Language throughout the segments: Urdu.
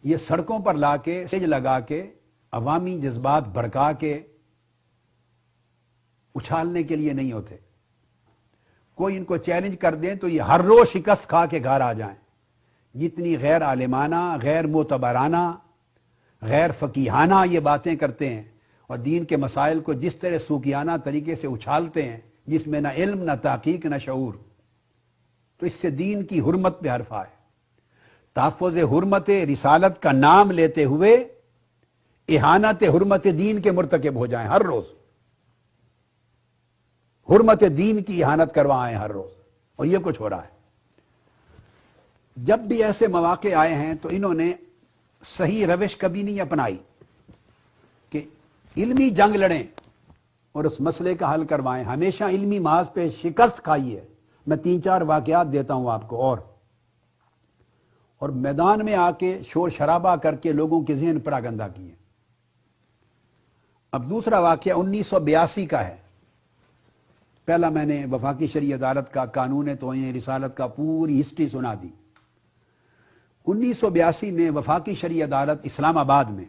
یہ سڑکوں پر لا کے سیج لگا کے عوامی جذبات بھڑکا کے اچھالنے کے لیے نہیں ہوتے. کوئی ان کو چیلنج کر دیں تو یہ ہر روز شکست کھا کے گھر آ جائیں. جتنی غیر عالمانہ، غیر معتبرانہ، غیر فقیہانہ یہ باتیں کرتے ہیں اور دین کے مسائل کو جس طرح سوکیانہ طریقے سے اچھالتے ہیں جس میں نہ علم، نہ تحقیق، نہ شعور، تو اس سے دین کی حرمت پہ حرف آئے. تحفظ حرمت رسالت کا نام لیتے ہوئے اہانت حرمت دین کے مرتکب ہو جائیں ہر روز. حرمت دین کی اہانت کروائیں ہر روز، اور یہ کچھ ہو رہا ہے. جب بھی ایسے مواقع آئے ہیں تو انہوں نے صحیح روش کبھی نہیں اپنائی کہ علمی جنگ لڑیں اور اس مسئلے کا حل کروائیں. ہمیشہ علمی محاذ پہ شکست کھائی ہے. میں 3-4 واقعات دیتا ہوں آپ کو اور میدان میں آ کے شور شرابہ کر کے لوگوں کے ذہن پر آگندہ کیے. اب دوسرا واقعہ 1982 کا ہے. پہلا میں نے وفاقی شرعی عدالت کا قانون توہین رسالت کا پوری ہسٹری سنا دی. 1982 میں وفاقی شرعی عدالت اسلام آباد میں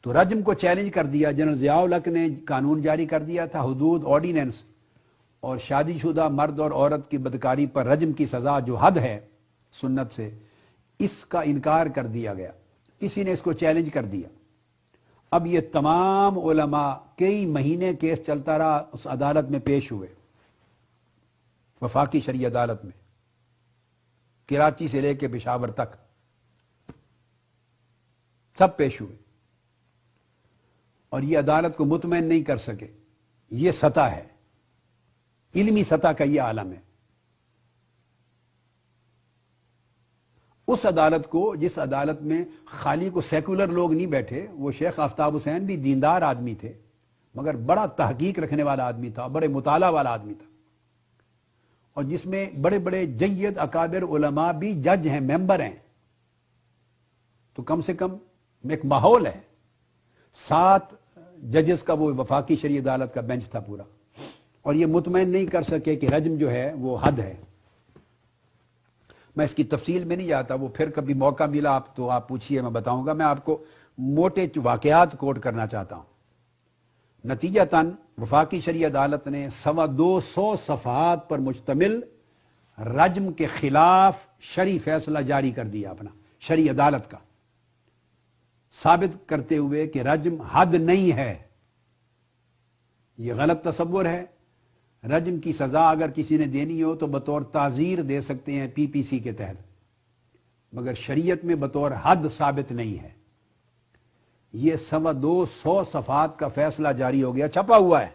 تو رجم کو چیلنج کر دیا. جنرل ضیاء الحق نے قانون جاری کر دیا تھا، حدود آرڈیننس، اور شادی شدہ مرد اور عورت کی بدکاری پر رجم کی سزا جو حد ہے سنت سے، اس کا انکار کر دیا گیا. کسی نے اس کو چیلنج کر دیا. اب یہ تمام علماء کئی مہینے کیس چلتا رہا، اس عدالت میں پیش ہوئے، وفاقی شرعی عدالت میں، کراچی سے لے کے پشاور تک سب پیش ہوئے، اور یہ عدالت کو مطمئن نہیں کر سکے. یہ سطح ہے، علمی سطح کا یہ عالم ہے. اس عدالت کو، جس عدالت میں خالی کو سیکولر لوگ نہیں بیٹھے، وہ شیخ آفتاب حسین بھی دیندار آدمی تھے مگر بڑا تحقیق رکھنے والا آدمی تھا، بڑے مطالعہ والا آدمی تھا، اور جس میں بڑے بڑے جید اکابر علماء بھی جج ہیں، ممبر ہیں. تو کم سے کم ایک ماحول ہے. 7 ججز کا وہ وفاقی شرعی عدالت کا بینچ تھا پورا، اور یہ مطمئن نہیں کر سکے کہ رجم جو ہے وہ حد ہے. میں اس کی تفصیل میں نہیں جاتا، وہ پھر کبھی موقع ملا آپ تو آپ پوچھئے، میں بتاؤں گا. میں آپ کو موٹے واقعات کوٹ کرنا چاہتا ہوں. نتیجتاً وفاقی شرعی عدالت نے 225 صفحات پر مشتمل رجم کے خلاف شرعی فیصلہ جاری کر دیا اپنا، شرعی عدالت کا، ثابت کرتے ہوئے کہ رجم حد نہیں ہے. یہ غلط تصور ہے. رجم کی سزا اگر کسی نے دینی ہو تو بطور تعزیر دے سکتے ہیں PPC کے تحت، مگر شریعت میں بطور حد ثابت نہیں ہے. یہ 225 صفحات کا فیصلہ جاری ہو گیا، چھپا ہوا ہے،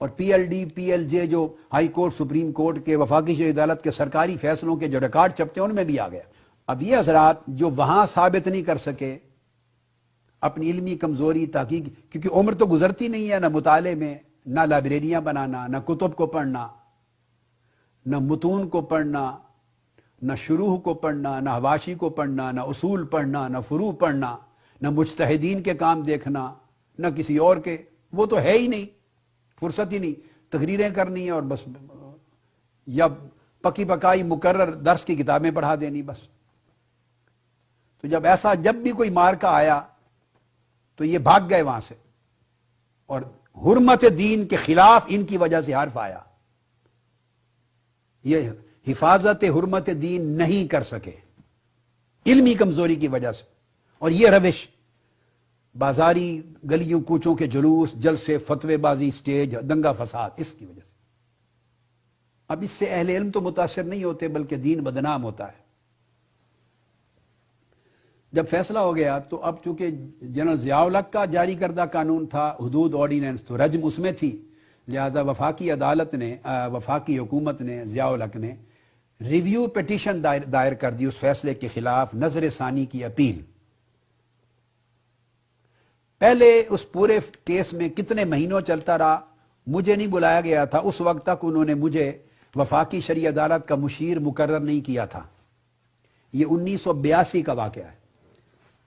اور PLD PLJ جو ہائی کورٹ سپریم کورٹ کے وفاقی شرعی عدالت کے سرکاری فیصلوں کے جو ریکارڈ چھپتے ہیں ان میں بھی آ گیا. اب یہ حضرات جو وہاں ثابت نہیں کر سکے اپنی علمی کمزوری، تحقیق، کیونکہ عمر تو گزرتی نہیں ہے نہ مطالعے میں، نہ لائبریریاں بنانا، نہ کتب کو پڑھنا، نہ متون کو پڑھنا، نہ شروح کو پڑھنا، نہ حواشی کو پڑھنا، نہ اصول پڑھنا، نہ فروع پڑھنا، نہ مجتہدین کے کام دیکھنا، نہ کسی اور کے، وہ تو ہے ہی نہیں، فرصت ہی نہیں. تقریریں کرنی اور بس، یا پکی پکائی مقرر درس کی کتابیں پڑھا دینی بس. تو جب بھی کوئی مارکا آیا تو یہ بھاگ گئے وہاں سے، اور حرمت دین کے خلاف ان کی وجہ سے حرف آیا. یہ حفاظت حرمت دین نہیں کر سکے علمی کمزوری کی وجہ سے. اور یہ روش بازاری گلیوں کوچوں کے جلوس، جلسے، فتوے بازی، سٹیج، دنگا فساد، اس کی وجہ سے. اب اس سے اہل علم تو متاثر نہیں ہوتے بلکہ دین بدنام ہوتا ہے. جب فیصلہ ہو گیا تو اب چونکہ جنرل ضیاء الحق کا جاری کردہ قانون تھا، حدود آرڈیننس، تو رجم اس میں تھی، لہذا وفاقی عدالت نے، وفاقی حکومت نے، ضیاء الحق نے ریویو پیٹیشن دائر کر دی اس فیصلے کے خلاف، نظر ثانی کی اپیل. پہلے اس پورے کیس میں کتنے مہینوں چلتا رہا، مجھے نہیں بلایا گیا تھا. اس وقت تک انہوں نے مجھے وفاقی شرعی عدالت کا مشیر مقرر نہیں کیا تھا. یہ 1982 کا واقعہ ہے.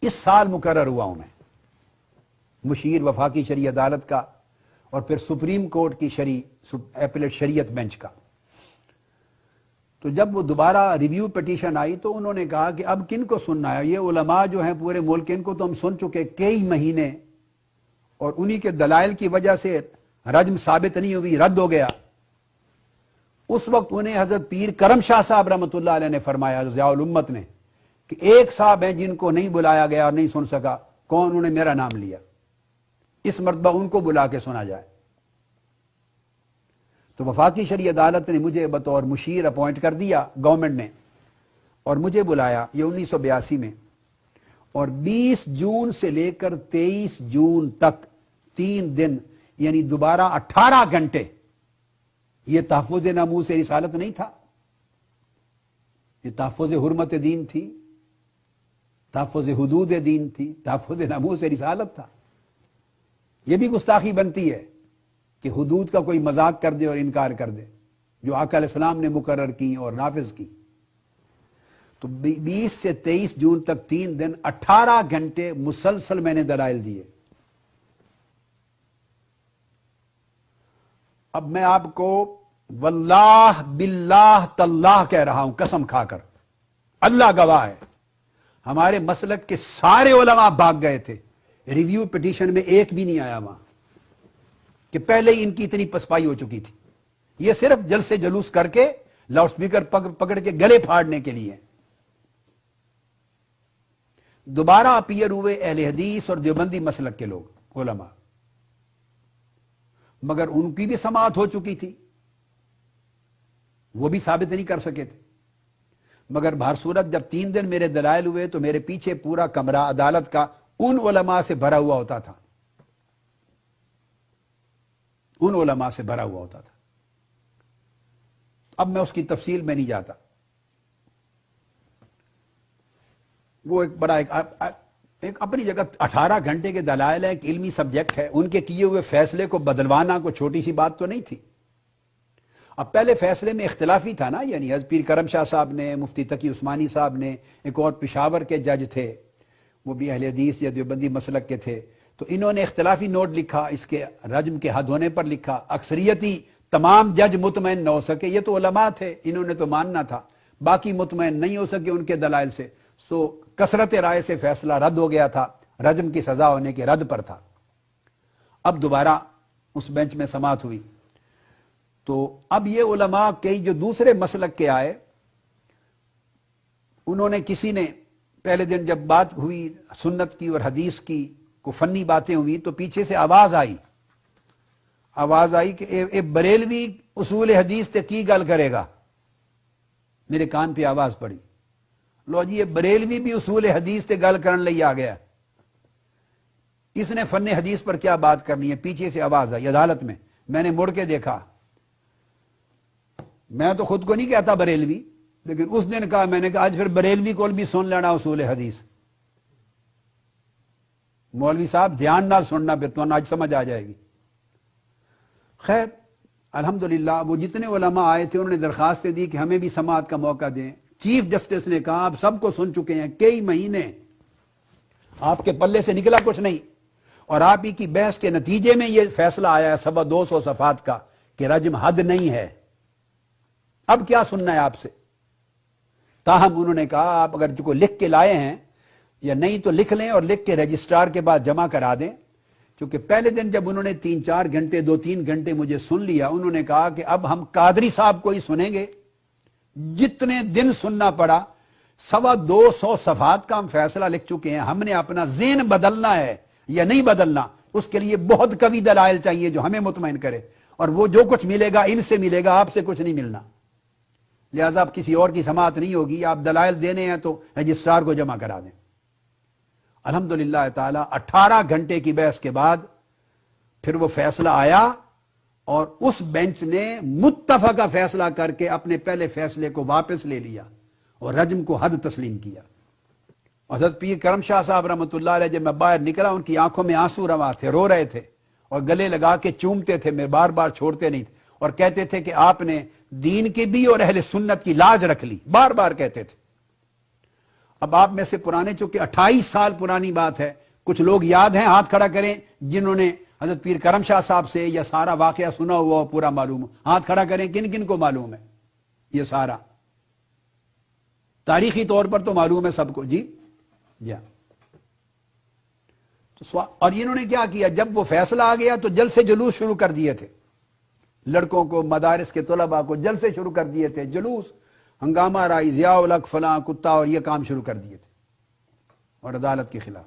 اس سال مقرر ہوا ہوں میں مشیر وفاقی شرعی عدالت کا، اور پھر سپریم کورٹ کی ایپلیٹ شریعت بینچ کا. تو جب وہ دوبارہ ریویو پٹیشن آئی تو انہوں نے کہا کہ اب کن کو سننا ہے؟ یہ علماء جو ہیں پورے ملک، ان کو تو ہم سن چکے کئی مہینے، اور انہی کے دلائل کی وجہ سے رجم ثابت نہیں ہوئی، رد ہو گیا۔ اس وقت انہیں حضرت پیر کرم شاہ صاحب رحمۃ اللہ علیہ نے فرمایا، ضیاء الامت نے، کہ ایک صاحب ہیں جن کو نہیں بلایا گیا اور نہیں سن سکا، کون؟ انہوں نے میرا نام لیا، اس مرتبہ ان کو بلا کے سنا جائے۔ تو وفاقی شرعی عدالت نے مجھے بطور مشیر اپوائنٹ کر دیا گورنمنٹ نے، اور مجھے بلایا یہ 1982 میں، اور 20 جون سے لے کر 23 جون تک 3 دن، یعنی دوبارہ 18 گھنٹے، یہ تحفظ ناموس رسالت نہیں تھا، یہ تحفظ حرمت دین تھی، تحفظ حدود دین تھی، تحفظ ناموس رسالت تھا۔ یہ بھی گستاخی بنتی ہے کہ حدود کا کوئی مذاق کر دے اور انکار کر دے، جو آقا علیہ السلام نے مقرر کی اور نافذ کی۔ تو 20 سے 23 جون تک 3 دن 18 گھنٹے مسلسل میں نے دلائل دیے۔ اب میں آپ کو واللہ باللہ تاللہ کہہ رہا ہوں، قسم کھا کر، اللہ گواہ ہے، ہمارے مسلک کے سارے علماء بھاگ گئے تھے، ریویو پٹیشن میں ایک بھی نہیں آیا وہاں، کہ پہلے ہی ان کی اتنی پسپائی ہو چکی تھی۔ یہ صرف جلسے جلوس کر کے لاؤڈ سپیکر پکڑ کے گلے پھاڑنے کے لیے۔ دوبارہ اپیئر ہوئے اہل حدیث اور دیوبندی مسلک کے لوگ، علماء، مگر ان کی بھی سماعت ہو چکی تھی، وہ بھی ثابت نہیں کر سکے تھے۔ مگر بہر صورت جب 3 دن میرے دلائل ہوئے تو میرے پیچھے پورا کمرہ عدالت کا ان علماء سے بھرا ہوا ہوتا تھا، ان علماء سے بھرا ہوا ہوتا تھا۔ اب میں اس کی تفصیل میں نہیں جاتا، وہ ایک بڑا ایک اپنی جگہ 18 گھنٹے کے دلائل ہے، ایک علمی سبجیکٹ ہے، ان کے کیے ہوئے فیصلے کو بدلوانا کوئی چھوٹی سی بات تو نہیں تھی۔ اب پہلے فیصلے میں اختلافی تھا نا، یعنی حضرت پیر کرم شاہ صاحب نے، مفتی تقی عثمانی صاحب نے، ایک اور پشاور کے جج تھے، وہ بھی اہل حدیث یا دیوبندی مسلک کے تھے، تو انہوں نے اختلافی نوٹ لکھا، اس کے رجم کے حد ہونے پر لکھا، اکثریتی تمام جج مطمئن نہ ہو سکے، یہ تو علماء تھے، انہوں نے تو ماننا تھا، باقی مطمئن نہیں ہو سکے ان کے دلائل سے، سو کثرت رائے سے فیصلہ رد ہو گیا تھا، رجم کی سزا ہونے کے رد پر تھا۔ اب دوبارہ اس بینچ میں سماعت ہوئی، تو اب یہ علماء کئی جو دوسرے مسلک کے آئے، انہوں نے کسی نے پہلے دن جب بات ہوئی سنت کی اور حدیث کی، کو فنی باتیں ہوئی، تو پیچھے سے آواز آئی کہ اے بریلوی اصول حدیث تے کی گل کرے گا۔ میرے کان پہ آواز پڑی، لو جی یہ بریلوی بھی اصول حدیث تے گل کرن لئی آ گیا، اس نے فن حدیث پر کیا بات کرنی ہے؟ پیچھے سے آواز آئی عدالت میں، میں نے مڑ کے دیکھا، میں تو خود کو نہیں کہتا بریلوی، لیکن اس دن کہا، میں نے کہا آج پھر بریلوی کو بھی سن لینا اصول حدیث۔ مولوی صاحب دھیان نال سننا، پھر تو آج سمجھ آ جائے گی۔ خیر الحمدللہ وہ جتنے علماء آئے تھے انہوں نے درخواستیں دی کہ ہمیں بھی سماعت کا موقع دیں۔ چیف جسٹس نے کہا آپ سب کو سن چکے ہیں، کئی مہینے آپ کے پلے سے نکلا کچھ نہیں، اور آپ ہی کی بحث کے نتیجے میں یہ فیصلہ آیا ہے 200 صفحات کا کہ رجم حد نہیں ہے، اب کیا سننا ہے آپ سے؟ تاہم انہوں نے کہا آپ اگر جو کو لکھ کے لائے ہیں یا نہیں تو لکھ لیں، اور لکھ کے رجسٹرار کے بعد جمع کرا دیں، چونکہ پہلے دن جب انہوں نے 3-4 گھنٹے 2-3 گھنٹے مجھے سن لیا، انہوں نے کہا کہ اب ہم قادری صاحب کو ہی سنیں گے، جتنے دن سننا پڑا، 250 صفحات کا ہم فیصلہ لکھ چکے ہیں، ہم نے اپنا ذہن بدلنا ہے یا نہیں بدلنا، اس کے لیے بہت قوی دلائل چاہیے جو ہمیں مطمئن کرے، اور وہ جو کچھ ملے گا ان سے ملے گا، آپ سے کچھ نہیں ملنا، لہذا اب کسی اور کی سماعت نہیں ہوگی، آپ دلائل دینے ہیں تو رجسٹرار کو جمع کرا دیں۔ الحمدللہ تعالی 18 گھنٹے کی بحث کے بعد پھر وہ فیصلہ آیا، اور اس بینچ نے متفقہ فیصلہ کر کے اپنے پہلے فیصلے کو واپس لے لیا اور رجم کو حد تسلیم کیا۔ حضرت پیر کرم شاہ صاحب رحمۃ اللہ علیہ جب میں باہر نکلا، ان کی آنکھوں میں آنسو رواں تھے، رو رہے تھے اور گلے لگا کے چومتے تھے، میں بار بار چھوڑتے نہیں تھے، اور کہتے تھے کہ آپ نے دین کی بھی اور اہل سنت کی لاج رکھ لی، بار بار کہتے تھے۔ اب آپ میں سے پرانے، چونکہ 28 سال پرانی بات ہے، کچھ لوگ یاد ہیں، ہاتھ کھڑا کریں جنہوں نے حضرت پیر کرم شاہ صاحب سے یا سارا واقعہ سنا ہوا ہو، پورا معلوم ہو، ہاتھ کھڑا کریں کن کن کو معلوم ہے یہ سارا۔ تاریخی طور پر تو معلوم ہے سب کو. جی جی. اور انہوں نے کیا کیا؟ جب وہ فیصلہ آ گیا تو جلد سے جلوس شروع کر دیے تھے، لڑکوں کو، مدارس کے طلباء کو جلد سے شروع کر دیے تھے، جلوس، ہنگامہ رائی، ضیاء الحق فلاں کتا، اور یہ کام شروع کر دیے تھے، اور عدالت کے خلاف.